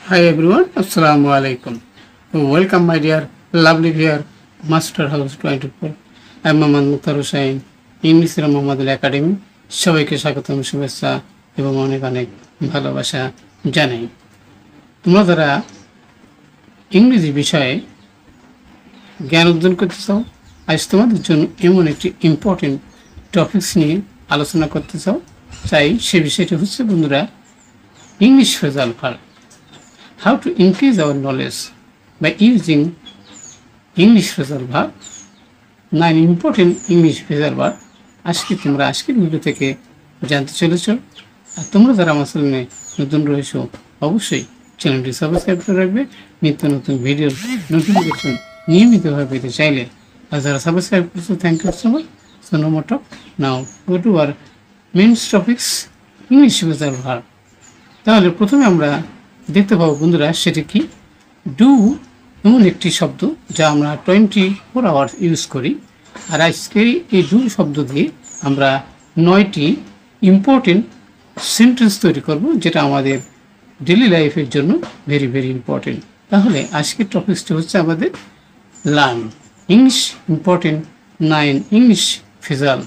Hi everyone, Assalamu alaikum. Welcome my dear lovely viewer, Master House 24. I am Mohammad Mukhtar Hussain, English Mohammad academy. সবাইকে স্বাগতম, শুভেচ্ছা এবং অনেক অনেক ভালোবাসা জানাই। তোমরা যারা ইংরেজি বিষয়ে জ্ঞান অর্জন করতে চাও, আজ তোমাদের জন্য এমন একটি ইম্পর্টেন্ট টপিকস নিয়ে আলোচনা করতে চাই। সে বিষয়টি হচ্ছে বন্ধুরা English phrasal verb. How to increase our knowledge by using English phrasal verb, 9 important English phrasal verb। আজকের ভিডিও থেকে জানতে চলেছ। আর তোমরা যারা আমার চ্যানেলে নতুন রয়েছো অবশ্যই চ্যানেলটি সাবস্ক্রাইব করে রাখবে। নিত্য নতুন ভিডিওর নোটিফিকেশন নিয়মিতভাবে পেতে চাইলে, আর যারা সাবস্ক্রাইব করছো thank you so much. So no more talk, now go to our main topics English phrasal verb। তাহলে প্রথমে আমরা দেখতে পাবো বন্ধুরা সেটা কি, ডু এমন একটি শব্দ যা আমরা 24 আওয়ার্স ইউজ করি। আর আজকে এই ডু শব্দ দিয়ে আমরা 9টি ইম্পর্টেন্ট সেন্টেন্স তৈরি করব, যেটা আমাদের ডেইলি লাইফের জন্য ভেরি ভেরি ইম্পর্টেন্ট। তাহলে আজকের টপিকসটি হচ্ছে আমাদের learn English important 9 English phrasal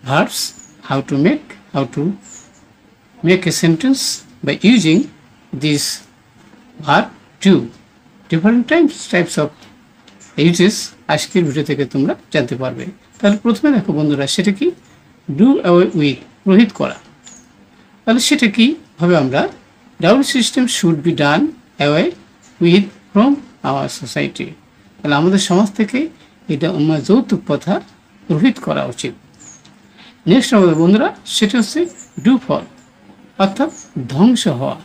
verbs, how to make a sentence by using this verb to different types of uses। আজকের ভিডিও থেকে তোমরা জানতে পারবে। তাহলে প্রথমে দেখো বন্ধুরা সেটা কি, ডু অ্যাওয়ে উইথ, রোহিত করা। তাহলে সেটা কি ভাবে আমরা, double system should be done away with from our society. তাহলে আমাদের সমাজ থেকে এটা আমার যৌতুক প্রথা রোহিত করা উচিত। নেক্সট আমাদের বন্ধুরা সেটা হচ্ছে ডু ফর, অর্থাৎ ধ্বংস হওয়া।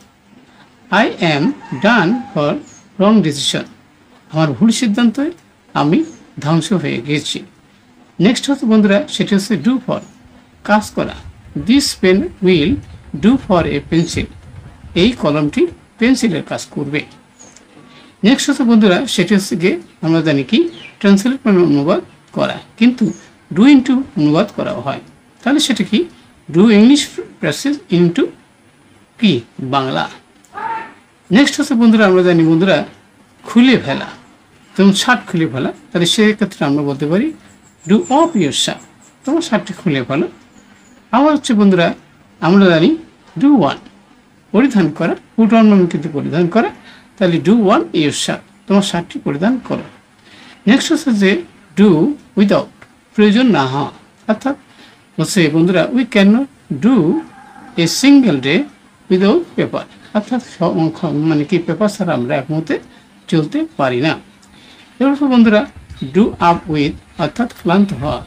I am done for wrong decision, আমার ভুল সিদ্ধান্তে আমি ধ্বংস হয়ে গেছি। নেক্সট হচ্ছে বন্ধুরা সেটি হচ্ছে ডু ফর, কাজ করা। This pen will do for a pencil, এই কলমটি পেন্সিলের কাজ করবে। নেক্সট হচ্ছে বন্ধুরা সেটি হচ্ছে গিয়ে আমরা জানি কি ট্রান্সলেট মানে অনুবাদ করা, কিন্তু ডু ইন্টু অনুবাদ করা হয়। তাহলে সেটা কি, ডু ইংলিশ প্রেসেস ইন্টু কি বাংলা। নেক্সট হচ্ছে বন্ধুরা আমরা জানি বন্ধুরা খুলে ফেলা, যেমন শার্ট খুলে ফেলা। তাহলে সেক্ষেত্রে আমরা বলতে পারি ডু অফ ইউর শার্ট, তোমার শার্টটি খুলে ফেলো। আবার হচ্ছে বন্ধুরা আমরা জানি ডু ওয়ান, পরিধান করা, পুট অন মানে কিন্তু পরিধান করা। তাহলে ডু ওয়ান ইউর শার্ট, তোমার শার্টটি পরিধান করো। নেক্সট হচ্ছে যে ডু উইদাউট, প্রয়োজন না হওয়া, অর্থাৎ হচ্ছে বন্ধুরা we can not do a single day without paper, অর্থাৎ মানে কি পেপার ছাড়া আমরা এক মুহূর্তে চলতে পারি না। এবার বন্ধুরা ডু আপ উইথ, অর্থাৎ ক্লান্ত হওয়া।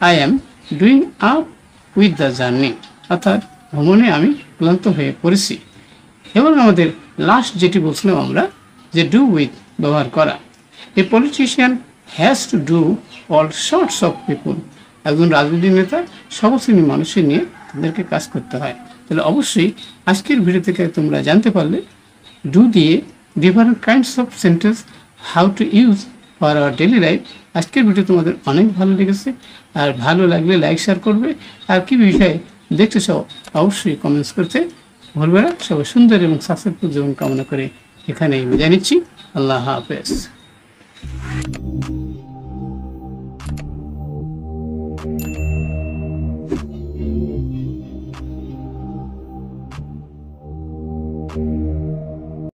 I am doing up with the journey, অর্থাৎ ভ্রমণে আমি ক্লান্ত হয়ে পড়েছি। এবং আমাদের লাস্ট যেটি বলছিলাম আমরা যে ডু উইথ ব্যবহার করা। এ politician has to do all sorts of people, একজন রাজনৈতিক নেতা সব শ্রেণীর মানুষের নিয়ে তাদেরকে কাজ করতে হয়। তাহলে অবশ্যই আজকের ভিডিও থেকে তোমরা জানতে পারলে ডু দিয়ে different kinds of sentence how to use for our daily life. আজকের ভিডিও তোমাদের অনেক ভালো লেগেছে, আর ভালো লাগলে লাইক শেয়ার করবে। আর কি বিষয়ে দেখতে চাও অবশ্যই কমেন্টস করতে ভুলবে না। সবাই সুন্দর এবং সাকসেসফুল জীবন কামনা করে এখানেই বিদায় নিচ্ছি। আল্লাহ হাফেজ।